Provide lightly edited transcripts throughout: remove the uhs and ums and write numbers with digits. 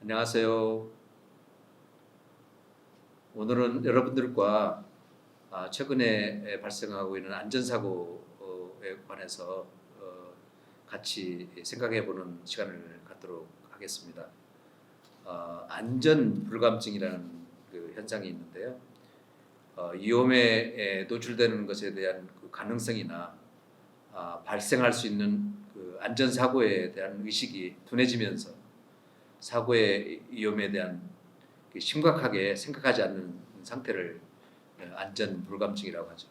안녕하세요. 오늘은 여러분들과 최근에 발생하고 있는 안전사고에 관해서 같이 생각해 보는 시간을 갖도록 하겠습니다. 안전불감증이라는 그 현상이 있는데요. 위험에 노출되는 것에 대한 그 가능성이나 발생할 수 있는 그 안전사고에 대한 의식이 둔해지면서 사고의 위험에 대한 심각하게 생각하지 않는 상태를 안전불감증이라고 하죠.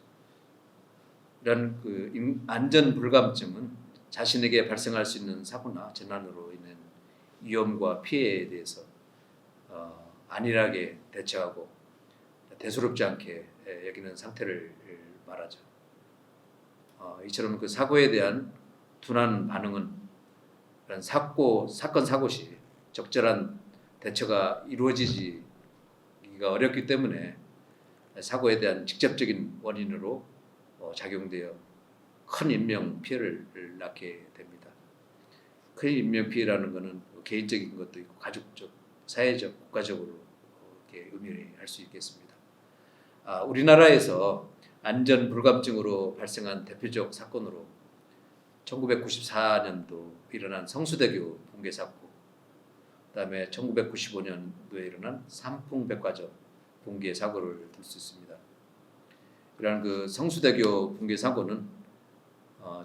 이런 그 안전불감증은 자신에게 발생할 수 있는 사고나 재난으로 인한 위험과 피해에 대해서 안일하게 대처하고 대수롭지 않게 여기는 상태를 말하죠. 이처럼 그 사고에 대한 둔한 반응은 사건 사고 시 적절한 대처가 이루어지기가 어렵기 때문에 사고에 대한 직접적인 원인으로 작용되어 큰 인명 피해를 낳게 됩니다. 큰 인명 피해라는 것은 개인적인 것도 있고 가족적, 사회적, 국가적으로 이렇게 의미할 수 있겠습니다. 우리나라에서 안전불감증으로 발생한 대표적 사건으로 1994년도 일어난 성수대교 붕괴 사고, 그다음에 1995년도에 일어난 삼풍백화점 붕괴 사고를 들 수 있습니다. 이러한 그 성수대교 붕괴 사고는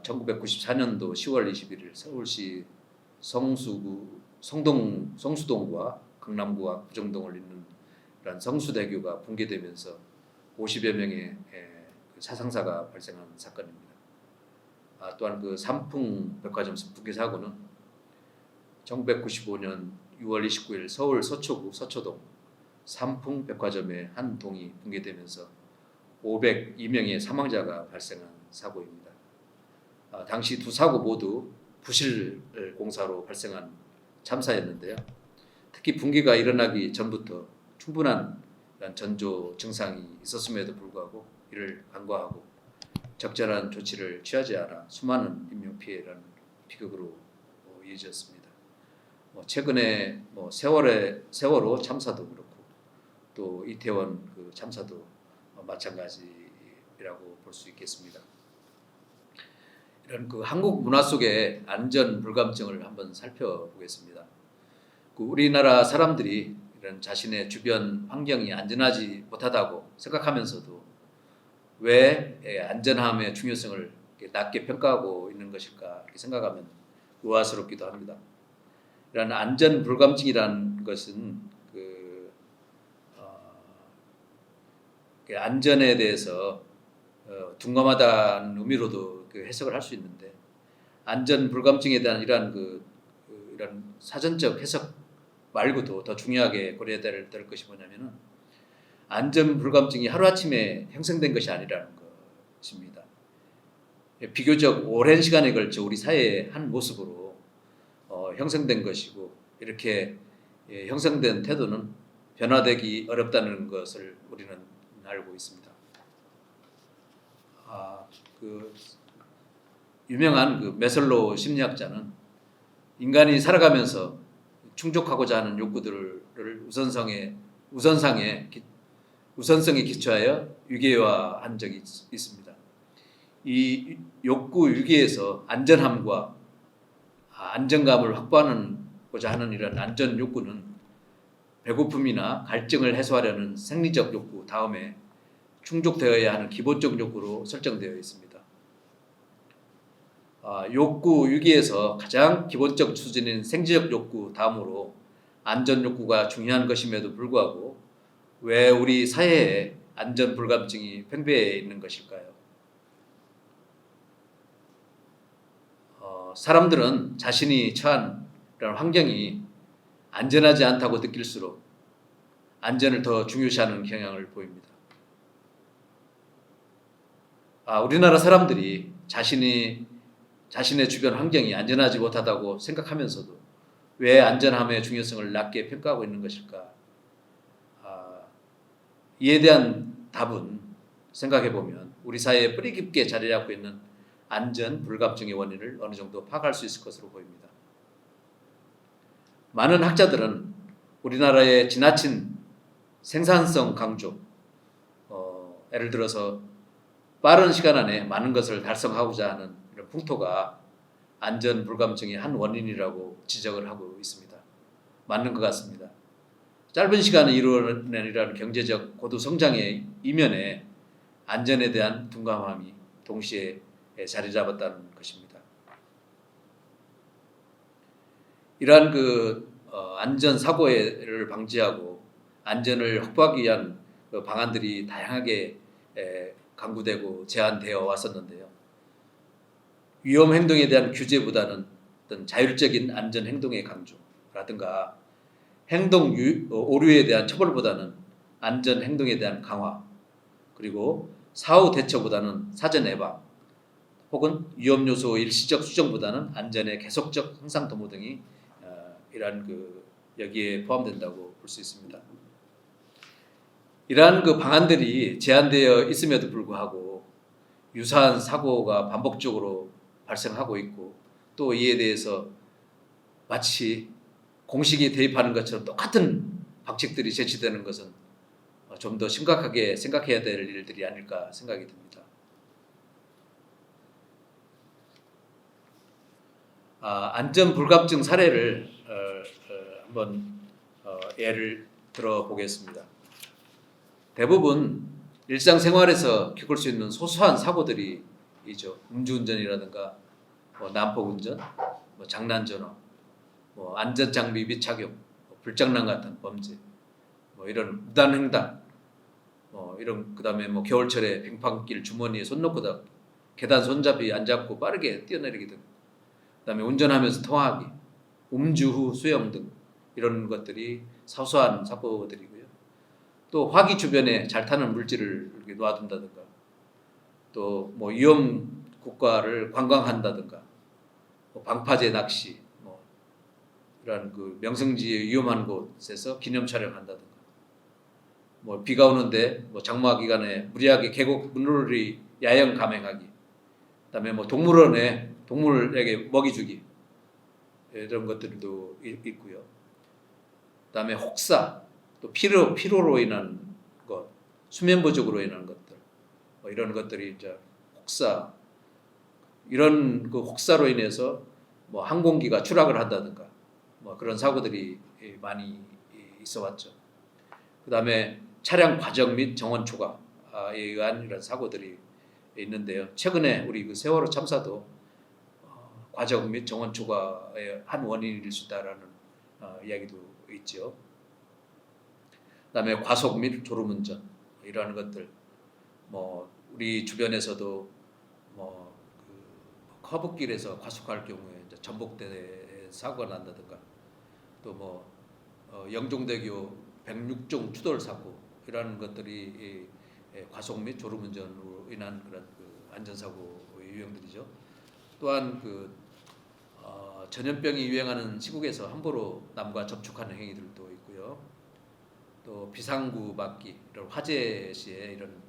1994년도 10월 21일 서울시 성수동과 강남구와 부정동을 잇는 이러한 성수대교가 붕괴되면서 50여 명의 사상사가 발생한 사건입니다. 또한 그 삼풍백화점 붕괴 사고는 1995년 6월 29일 서울 서초구 서초동 삼풍백화점의 한 동이 붕괴되면서 502명의 사망자가 발생한 사고입니다. 당시 두 사고 모두 부실 공사로 발생한 참사였는데요. 특히 붕괴가 일어나기 전부터 충분한 전조 증상이 있었음에도 불구하고 이를 간과하고 적절한 조치를 취하지 않아 수많은 인명 피해라는 비극으로 이어졌습니다. 최근에 세월호 참사도 그렇고 또 이태원 그 참사도 마찬가지라고 볼 수 있겠습니다. 이런 그 한국 문화 속의 안전불감증을 한번 살펴보겠습니다. 우리나라 사람들이 이런 자신의 주변 환경이 안전하지 못하다고 생각하면서도 왜 안전함의 중요성을 낮게 평가하고 있는 것일까 이렇게 생각하면 의아스럽기도 합니다. 이런 안전불감증이라는 것은 안전에 대해서 둔감하다는 의미로도 해석을 할 수 있는데, 안전불감증에 대한 이런 사전적 해석 말고도 더 중요하게 고려해야 될 것이 뭐냐면은 안전불감증이 하루아침에 형성된 것이 아니라는 것입니다. 비교적 오랜 시간에 걸쳐 우리 사회의 한 모습으로 형성된 것이고, 이렇게 형성된 태도는 변화되기 어렵다는 것을 우리는 알고 있습니다. 유명한 그 메슬로우 심리학자는 인간이 살아가면서 충족하고자 하는 욕구들을 우선성에 기초하여 유기화한 적이 있습니다. 이 욕구 유기에서 안전함과 안정감을 확보하고자 하는 이런 안전 욕구는 배고픔이나 갈증을 해소하려는 생리적 욕구 다음에 충족되어야 하는 기본적 욕구로 설정되어 있습니다. 욕구 유기에서 가장 기본적 수준인 생리적 욕구 다음으로 안전 욕구가 중요한 것임에도 불구하고 왜 우리 사회에 안전 불감증이 팽배해 있는 것일까요? 사람들은 자신이 처한 이런 환경이 안전하지 않다고 느낄수록 안전을 더 중요시하는 경향을 보입니다. 우리나라 사람들이 자신의 주변 환경이 안전하지 못하다고 생각하면서도 왜 안전함의 중요성을 낮게 평가하고 있는 것일까? 이에 대한 답은 생각해보면 우리 사회에 뿌리 깊게 자리 잡고 있는 안전 불감증의 원인을 어느 정도 파악할 수 있을 것으로 보입니다. 많은 학자들은 우리나라의 지나친 생산성 강조, 예를 들어서 빠른 시간 안에 많은 것을 달성하고자 하는 이런 풍토가 안전 불감증의 한 원인이라고 지적을 하고 있습니다. 맞는 것 같습니다. 짧은 시간에 이루어내는 경제적 고도 성장의 이면에 안전에 대한 둔감함이 동시에 자리 잡았다는 것입니다. 이러한 안전 사고를 방지하고 안전을 확보하기 위한 방안들이 다양하게 강구되고 제안되어 왔었는데요. 위험 행동에 대한 규제보다는 어떤 자율적인 안전 행동의 강조라든가 행동 오류에 대한 처벌보다는 안전 행동에 대한 강화, 그리고 사후 대처보다는 사전 예방, 혹은 위험 요소 일시적 수정보다는 안전의 계속적 향상 도모 등이 이러한 여기에 포함된다고 볼 수 있습니다. 이러한 방안들이 제안되어 있음에도 불구하고 유사한 사고가 반복적으로 발생하고 있고, 또 이에 대해서 마치 공식이 대입하는 것처럼 똑같은 방식들이 제시되는 것은 좀 더 심각하게 생각해야 될 일들이 아닐까 생각이 듭니다. 안전 불감증 사례를 한번 예를 들어 보겠습니다. 대부분 일상생활에서 겪을 수 있는 소소한 사고들이 있죠. 음주운전이라든가 난폭운전, 장난전화, 안전장비 미착용, 불장난 같은 범죄, 이런 무단횡단, 이런 그다음에 겨울철에 빙판길 주머니에 손 넣고 계단 손잡이 안 잡고 빠르게 뛰어내리기 등, 그다음에 운전하면서 통화하기, 음주 후 수영 등 이런 것들이 사소한 사고들이고요. 또 화기 주변에 잘 타는 물질을 이렇게 놔둔다든가, 또 위험 국가를 관광한다든가, 방파제 낚시, 이런 명승지의 위험한 곳에서 기념 촬영한다든가, 비가 오는데 장마 기간에 무리하게 계곡 물놀이 야영 감행하기, 그다음에 동물원에 동물에게 먹이 주기, 이런 것들도 있고요. 그다음에 혹사, 또 피로로 인한 것, 수면 부족으로 인한 것들, 이런 것들이 이제 혹사, 이런 혹사로 인해서 항공기가 추락을 한다든가, 그런 사고들이 많이 있어왔죠. 그다음에 차량 과정 및 정원 초과에 의한 이런 사고들이 있는데요. 최근에 우리 세월호 참사도 과정 및 정원 초과의 한 원인일 수 있다라는 이야기도 있죠. 그다음에 과속 및 졸음운전, 이러한 것들, 우리 주변에서도 커브길에서 과속할 경우에 이제 전복대 사고가 난다든가, 또 영종대교 106종 추돌 사고, 이러한 것들이 과속 및 졸음운전으로 인한 그런 안전사고 유형들이죠. 또한 전염병이 유행하는 시국에서 함부로 남과 접촉하는 행위들도 있고요. 또 비상구 막기, 이런 화재 시에 이런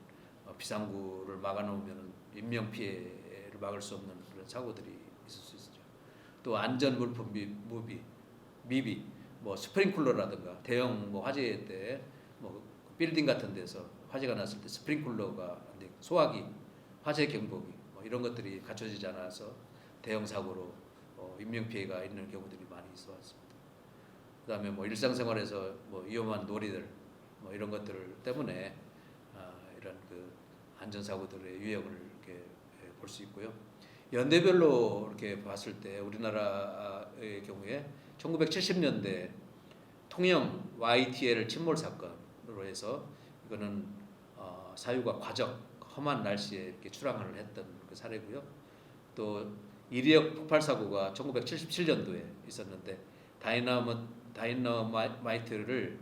비상구를 막아놓으면 인명 피해를 막을 수 없는 그런 사고들이 있을 수 있죠. 또 안전 물품 미비, 스프링클러라든가 대형 화재 때 빌딩 같은 데서 화재가 났을 때 스프링클러가 소화기, 화재 경보기, 이런 것들이 갖춰지지 않아서 대형 사고로 인명 피해가 있는 경우들이 많이 있어왔습니다. 그다음에 일상생활에서 위험한 놀이들, 이런 것들 때문에 이런 안전 사고들의 유형을 이렇게 볼 수 있고요. 연대별로 이렇게 봤을 때 우리나라의 경우에 1970년대 통영 YTL 침몰 사건으로 해서, 이거는 사유가 과적, 험한 날씨에 이렇게 출항을 했던 사례고요. 또 이리역 폭발 사고가 1977년도에 있었는데 다이너마이트를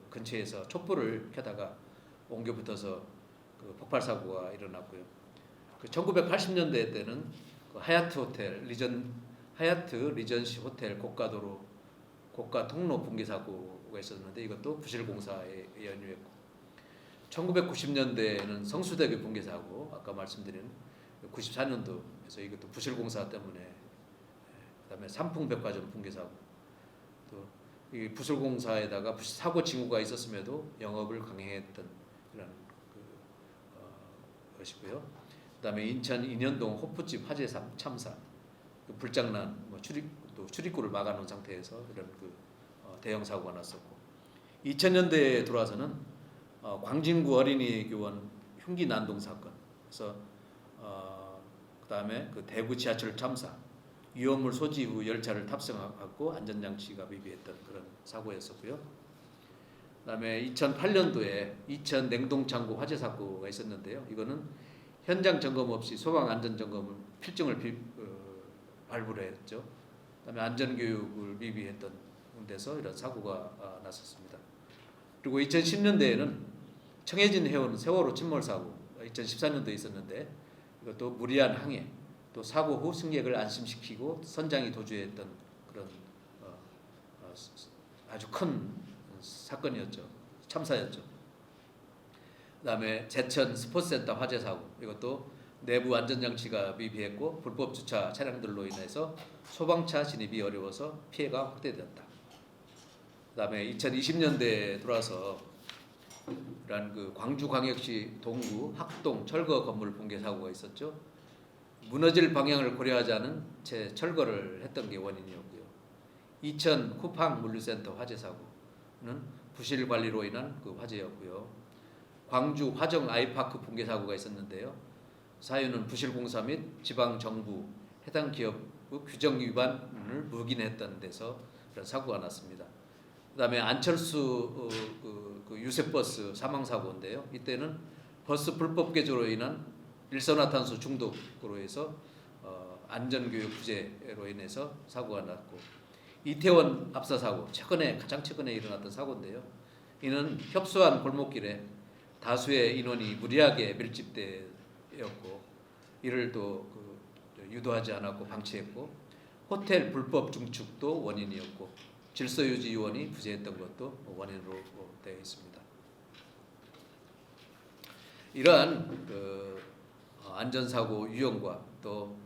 근처에서 촛불을 켜다가 옮겨 붙어서 폭발 사고가 일어났고요. 1980년대 때는 하얏트 리전시 호텔 고가 통로 붕괴 사고가 있었는데, 이것도 부실공사에 연유했고, 1990년대에는 성수대교 붕괴 사고, 아까 말씀드린 94년도에서 이것도 부실공사 때문에, 그다음에 삼풍백화점 붕괴 사고, 또 이 부설공사에다가 사고 징후가 있었음에도 영업을 강행했던 이런 것이고요. 그다음에 인천 인현동 호프집 화재 참사, 그 불장난, 또 출입구를 막아놓은 상태에서 이런 대형 사고가 났었고, 2000년대에 들어와서는 광진구 어린이 교원 흉기 난동 사건, 그래서 그다음에 그 대구 지하철 참사, 위험물 소지 후 열차를 탑승하고 안전장치가 미비했던 그런 사고였었고요. 그다음에 2008년도에 이천 냉동창고 화재 사고가 있었는데요. 이거는 현장 점검 없이 소방 안전 점검을 필증을 발부를 했죠. 그다음에 안전 교육을 미비했던 데서 이런 사고가 났었습니다. 그리고 2010년대에는 청해진 해운 세월호 침몰 사고 2014년도에 있었는데, 이것도 무리한 항해, 또 사고 후 승객을 안심시키고 선장이 도주했던 그런 아주 큰 사건이었죠. 참사였죠. 그다음에 제천 스포츠센터 화재 사고, 이것도 내부 안전장치가 미비했고 불법 주차 차량들로 인해서 소방차 진입이 어려워서 피해가 확대되었다. 그다음에 2020년대에 들어와서 이런 광주광역시 동구 학동 철거 건물 붕괴 사고가 있었죠. 무너질 방향을 고려하지 않은 채 철거를 했던 게 원인이었고요. 이천 쿠팡 물류센터 화재 사고는 부실 관리로 인한 화재였고요. 광주 화정 아이파크 붕괴 사고가 있었는데요. 사유는 부실 공사 및 지방 정부 해당 기업 규정 위반을 묵인했던 데서 그런 사고가 났습니다. 그다음에 안철수 유세버스 사망 사고인데요. 이때는 버스 불법 개조로 인한 일산화탄소 중독으로 해서 안전교육 부재로 인해서 사고가 났고, 이태원 압사 사고, 가장 최근에 일어났던 사고인데요. 이는 협소한 골목길에 다수의 인원이 무리하게 밀집되었고, 이를 또 유도하지 않았고 방치했고, 호텔 불법 중축도 원인이었고, 질서유지 요원이 부재했던 것도 원인으로 되어 있습니다. 이러한 안전사고 유형과 또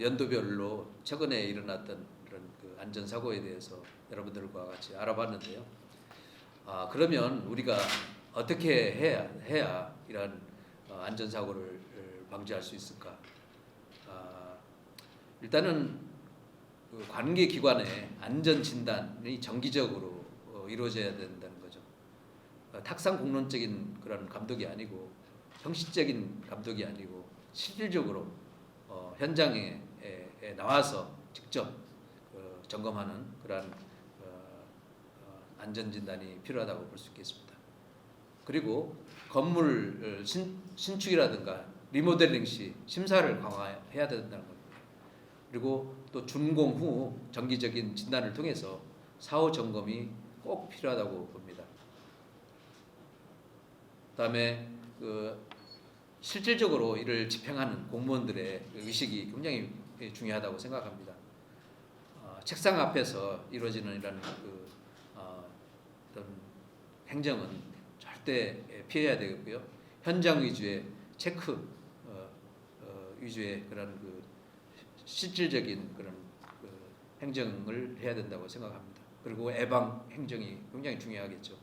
연도별로 최근에 일어났던 이런 안전사고에 대해서 여러분들과 같이 알아봤는데요. 그러면 우리가 어떻게 해야 이런 안전사고를 방지할 수 있을까? 일단은 관계기관의 안전진단이 정기적으로 이루어져야 된다는 거죠. 탁상공론적인 그런 감독이 아니고, 형식적인 감독이 아니고, 실질적으로 현장에 나와서 직접 점검하는 그런 안전진단이 필요하다고 볼 수 있겠습니다. 그리고 건물 신축이라든가 리모델링 시 심사를 강화해야 된다는 겁니다. 그리고 또 준공 후 정기적인 진단을 통해서 사후 점검이 꼭 필요하다고 봅니다. 그다음에 실질적으로 이를 집행하는 공무원들의 의식이 굉장히 중요하다고 생각합니다. 책상 앞에서 이루어지는 이런 어떤 행정은 절대 피해야 되겠고요. 현장 위주의 체크 위주의 그런 실질적인 그런 행정을 해야 된다고 생각합니다. 그리고 예방 행정이 굉장히 중요하겠죠.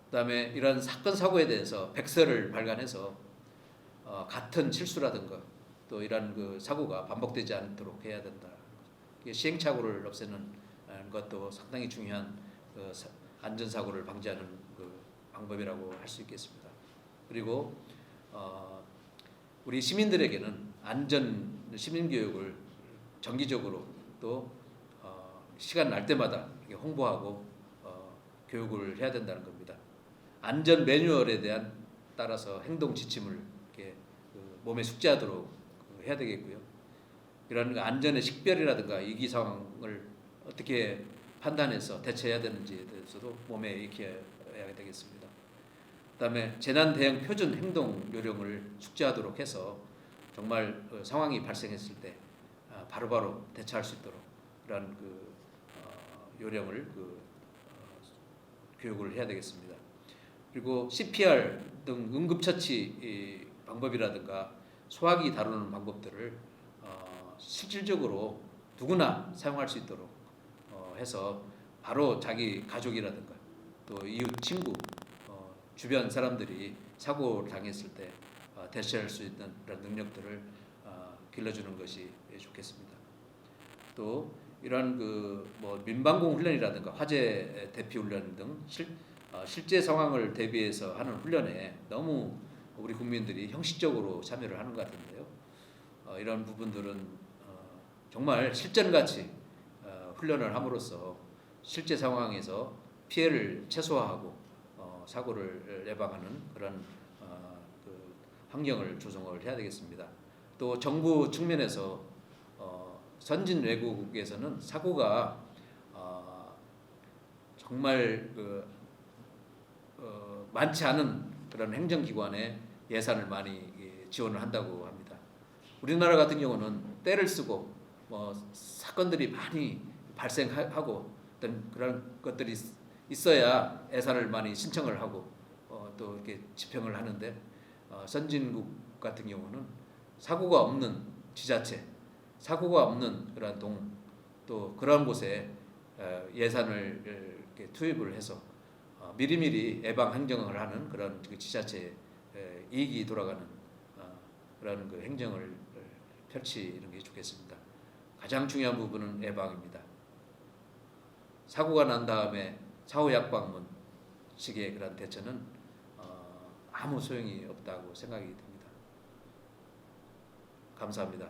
그다음에 이런 사건 사고에 대해서 백서를 발간해서 같은 실수라든가 또 이런 사고가 반복되지 않도록 해야 된다. 시행착오를 없애는 것도 상당히 중요한 안전사고를 방지하는 방법이라고 할 수 있겠습니다. 그리고 우리 시민들에게는 안전 시민교육을 정기적으로 또 시간 날 때마다 홍보하고 교육을 해야 된다는 겁니다. 안전 매뉴얼에 대한 따라서 행동 지침을 이렇게 몸에 숙지하도록 해야 되겠고요. 이런 안전의 식별이라든가 위기 상황을 어떻게 판단해서 대처해야 되는지에 대해서도 몸에 익혀야 되겠습니다. 그다음에 재난 대응 표준 행동 요령을 숙지하도록 해서 정말 상황이 발생했을 때 바로바로 대처할 수 있도록 그런 요령을 교육을 해야 되겠습니다. 그리고 CPR 등 응급처치 방법이라든가 소화기 다루는 방법들을 실질적으로 누구나 사용할 수 있도록 해서 바로 자기 가족이라든가 또 이웃 친구 주변 사람들이 사고를 당했을 때 대처할 수 있는 그런 능력들을 길러주는 것이 좋겠습니다. 또 이러한 뭐 민방공 훈련이라든가 화재 대피 훈련 등 실제 상황을 대비해서 하는 훈련에 너무 우리 국민들이 형식적으로 참여를 하는 것 같은데요. 이런 부분들은 정말 실전같이 훈련을 함으로써 실제 상황에서 피해를 최소화하고 사고를 예방하는 그런 환경을 조성을 해야 되겠습니다. 또 정부 측면에서 선진 외국에서는 사고가 정말 많지 않은 그런 행정기관에 예산을 많이 지원을 한다고 합니다. 우리나라 같은 경우는 때를 쓰고 사건들이 많이 발생하고 어떤 그런 것들이 있어야 예산을 많이 신청을 하고 또 이렇게 집행을 하는데 선진국 같은 경우는 사고가 없는 지자체, 사고가 없는 그런 또 그런 곳에 예산을 이렇게 투입을 해서 미리미리 예방 행정을 하는 그런 지자체에 이익이 돌아가는 그런 행정을 펼치는 게 좋겠습니다. 가장 중요한 부분은 예방입니다. 사고가 난 다음에 사후약방문 식의 그런 대처는 아무 소용이 없다고 생각이 듭니다. 감사합니다.